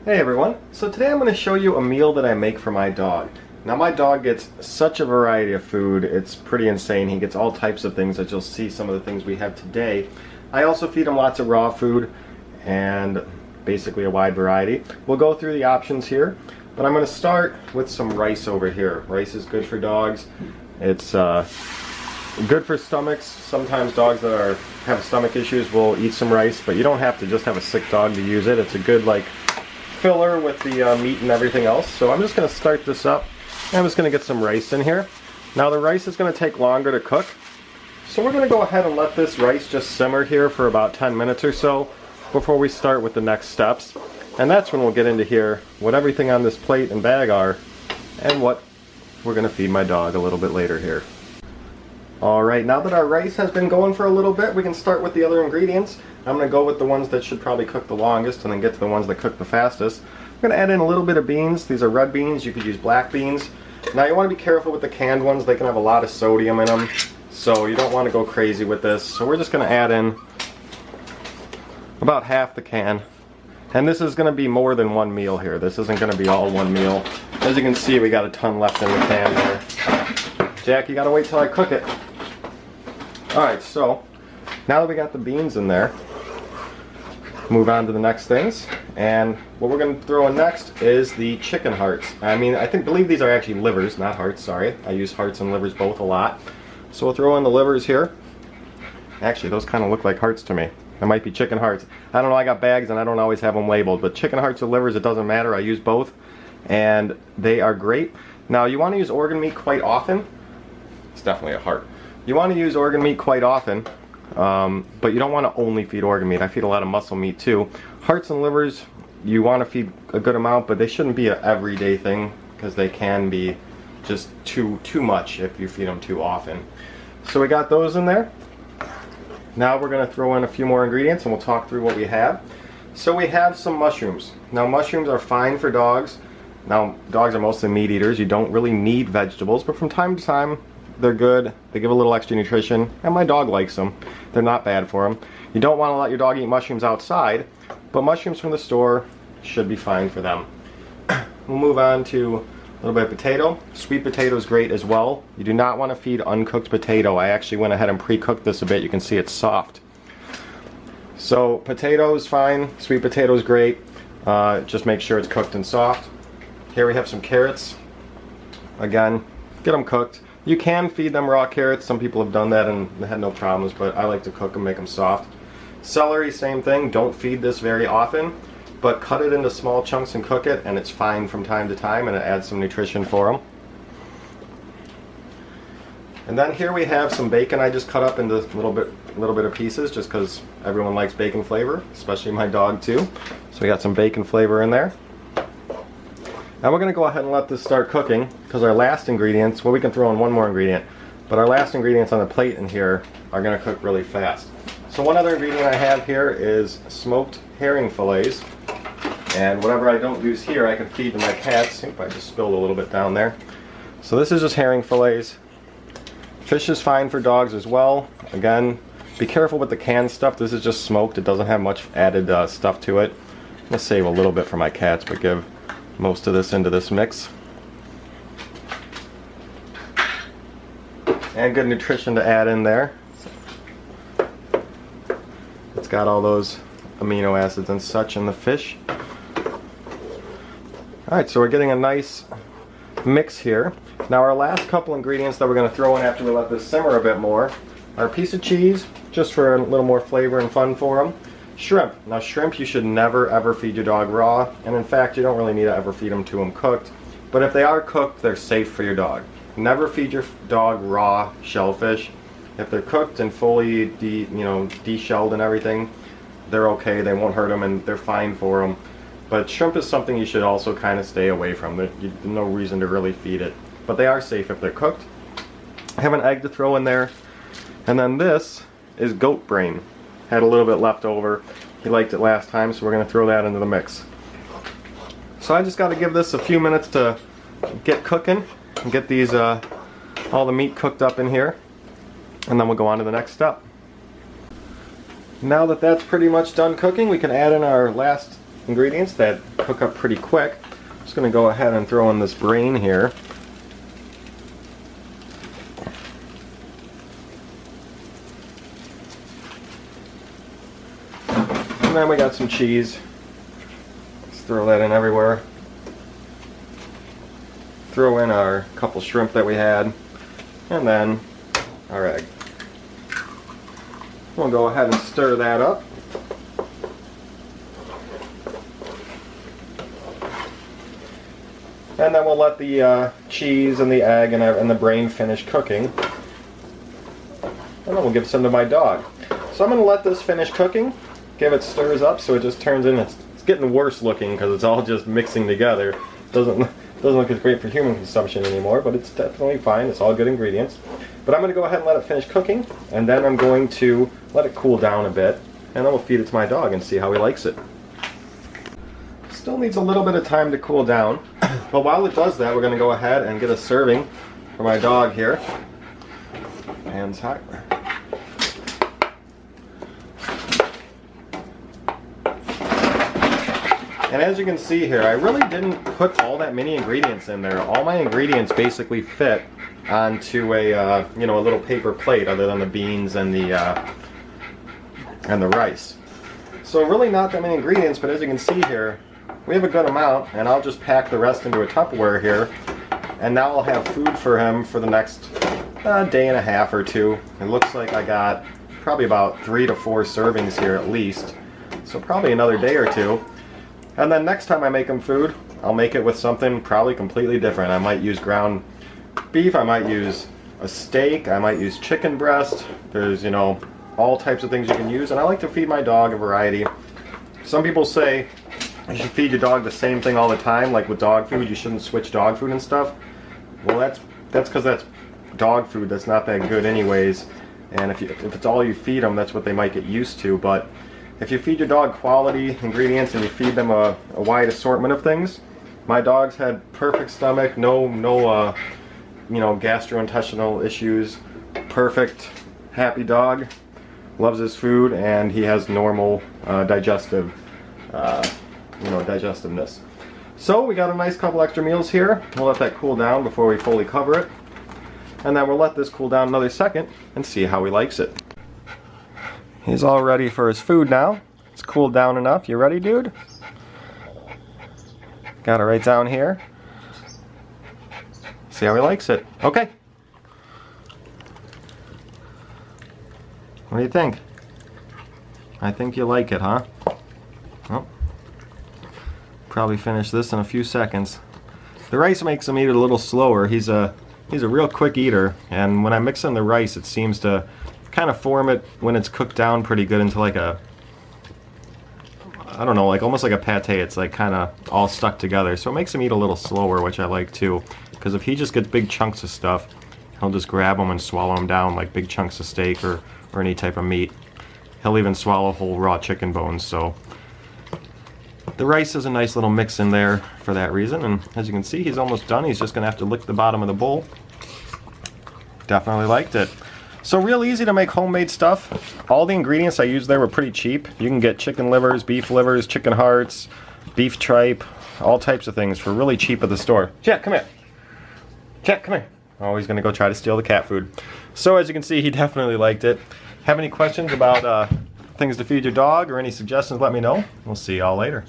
Hey everyone, so today I'm going to show you a meal that I make for my dog. Now my dog gets such a variety of food, it's pretty insane. He gets all types of things, as you'll see some of the things we have today. I also feed him lots of raw food and basically a wide variety. We'll go through the options here, but I'm going to start with some rice over here. Rice is good for dogs. It's good for stomachs. Sometimes dogs that have stomach issues will eat some rice, but you don't have to just have a sick dog to use it. It's a good filler with the meat and everything else. So I'm just going to start this up. I'm just going to get some rice in here. Now the rice is going to take longer to cook, so we're going to go ahead and let this rice just simmer here for about 10 minutes or so before we start with the next steps. And that's when we'll get into here what everything on this plate and bag are and what we're going to feed my dog a little bit later here. Alright, now that our rice has been going for a little bit, we can start with the other ingredients. I'm going to go with the ones that should probably cook the longest and then get to the ones that cook the fastest. I'm going to add in a little bit of beans. These are red beans. You could use black beans. Now you want to be careful with the canned ones. They can have a lot of sodium in them, so you don't want to go crazy with this. So we're just going to add in about half the can. And this is going to be more than one meal here. This isn't going to be all one meal. As you can see, we got a ton left in the can there. Jack, you got to wait till I cook it. Alright, so now that we got the beans in there, move on to the next things. And what we're going to throw in next is the chicken hearts. I believe these are actually livers, not hearts, sorry. I use hearts and livers both a lot. So we'll throw in the livers here. Actually, those kind of look like hearts to me. They might be chicken hearts. I don't know, I got bags and I don't always have them labeled, but chicken hearts or livers, it doesn't matter. I use both and they are great. Now you want to use organ meat quite often. It's definitely a heart. You want to use organ meat quite often, but you don't want to only feed organ meat. I feed a lot of muscle meat too. Hearts and livers, you want to feed a good amount, but they shouldn't be an everyday thing because they can be just too much if you feed them too often. So we got those in there. Now we're going to throw in a few more ingredients and we'll talk through what we have. So we have some mushrooms. Now mushrooms are fine for dogs. Now dogs are mostly meat eaters. You don't really need vegetables, but from time to time they're good. They give a little extra nutrition, and my dog likes them. They're not bad for him. You don't want to let your dog eat mushrooms outside, but mushrooms from the store should be fine for them. We'll move on to a little bit of potato. Sweet potato is great as well. You do not want to feed uncooked potato. I actually went ahead and pre-cooked this a bit. You can see it's soft. So potato is fine. Sweet potato is great. Just make sure it's cooked and soft. Here we have some carrots. Again, get them cooked. You can feed them raw carrots. Some people have done that and had no problems, but I like to cook them, make them soft. Celery, same thing. Don't feed this very often, but cut it into small chunks and cook it, and it's fine from time to time, and it adds some nutrition for them. And then here we have some bacon I just cut up into a little bit of pieces, just because everyone likes bacon flavor, especially my dog too. So we got some bacon flavor in there. Now we're going to go ahead and let this start cooking, because our last ingredients, well, we can throw in one more ingredient, but our last ingredients on the plate in here are going to cook really fast. So one other ingredient I have here is smoked herring fillets, and whatever I don't use here I can feed to my cats. Oop, I just spilled a little bit down there. So this is just herring fillets. Fish is fine for dogs as well. Again, be careful with the canned stuff. This is just smoked. It doesn't have much added stuff to it. I'm going to save a little bit for my cats, but give most of this into this mix. And good nutrition to add in there. It's got all those amino acids and such in the fish. Alright, so we're getting a nice mix here. Now our last couple ingredients that we're going to throw in after we let this simmer a bit more are a piece of cheese, just for a little more flavor and fun for them. Shrimp. Now shrimp you should never ever feed your dog raw, and in fact you don't really need to ever feed them to them cooked, but if they are cooked they're safe for your dog. Never feed your dog raw shellfish. If they're cooked and fully de-shelled and everything, they're okay, they won't hurt them and they're fine for them. But shrimp is something you should also kind of stay away from. There's no reason to really feed it, but they are safe if they're cooked. I have an egg to throw in there, and then this is goat brain. Had a little bit left over. He liked it last time, so we're going to throw that into the mix. So I just got to give this a few minutes to get cooking and get these all the meat cooked up in here, and then we'll go on to the next step. Now that that's pretty much done cooking, we can add in our last ingredients that cook up pretty quick. I'm just going to go ahead and throw in this brain here. And then we got some cheese. Let's throw that in everywhere. Throw in our couple shrimp that we had. And then our egg. We'll go ahead and stir that up. And then we'll let the cheese and the egg and the brain finish cooking. And then we'll give some to my dog. So I'm going to let this finish cooking. Give it stirs up so it just turns in. It's getting worse looking because it's all just mixing together. Doesn't look as great for human consumption anymore, but it's definitely fine. It's all good ingredients. But I'm going to go ahead and let it finish cooking, and then I'm going to let it cool down a bit, and then we'll feed it to my dog and see how he likes it. Still needs a little bit of time to cool down, but while it does that, we're going to go ahead and get a serving for my dog here. Hands high. And as you can see here, I really didn't put all that many ingredients in there. All my ingredients basically fit onto a a little paper plate, other than the beans and the rice. So really not that many ingredients, but as you can see here, we have a good amount, and I'll just pack the rest into a Tupperware here, and now I'll have food for him for the next day and a half or two. It looks like I got probably about 3 to 4 servings here at least, so probably another day or two. And then next time I make him food, I'll make it with something probably completely different. I might use ground beef, I might use a steak, I might use chicken breast. There's, all types of things you can use, and I like to feed my dog a variety. Some people say you should feed your dog the same thing all the time, like with dog food, you shouldn't switch dog food and stuff. Well, that's because that's dog food that's not that good anyways, and if it's all you feed them, that's what they might get used to. But if you feed your dog quality ingredients and you feed them a wide assortment of things, my dogs had perfect stomach, no gastrointestinal issues, perfect, happy dog, loves his food, and he has normal digestiveness. So we got a nice couple extra meals here. We'll let that cool down before we fully cover it, and then we'll let this cool down another second and see how he likes it. He's all ready for his food now. It's cooled down enough. You ready, dude? Got it right down here. See how he likes it. Okay. What do you think? I think you like it, huh? Well, probably finish this in a few seconds. The rice makes him eat it a little slower. He's a real quick eater, and when I mix in the rice, it seems to kind of form it when it's cooked down pretty good into like a, I don't know, like almost like a pate. It's like kind of all stuck together, so it makes him eat a little slower, which I like too, because if he just gets big chunks of stuff, he'll just grab them and swallow them down like big chunks of steak or any type of meat. He'll even swallow whole raw chicken bones. So the rice is a nice little mix in there for that reason, and as you can see, he's almost done. He's just gonna have to lick the bottom of the bowl. Definitely liked it. So real easy to make homemade stuff. All the ingredients I used there were pretty cheap. You can get chicken livers, beef livers, chicken hearts, beef tripe, all types of things for really cheap at the store. Jack, come here. Jack, come here. Oh, he's gonna go try to steal the cat food. So as you can see, he definitely liked it. Have any questions about things to feed your dog or any suggestions, let me know. We'll see y'all later.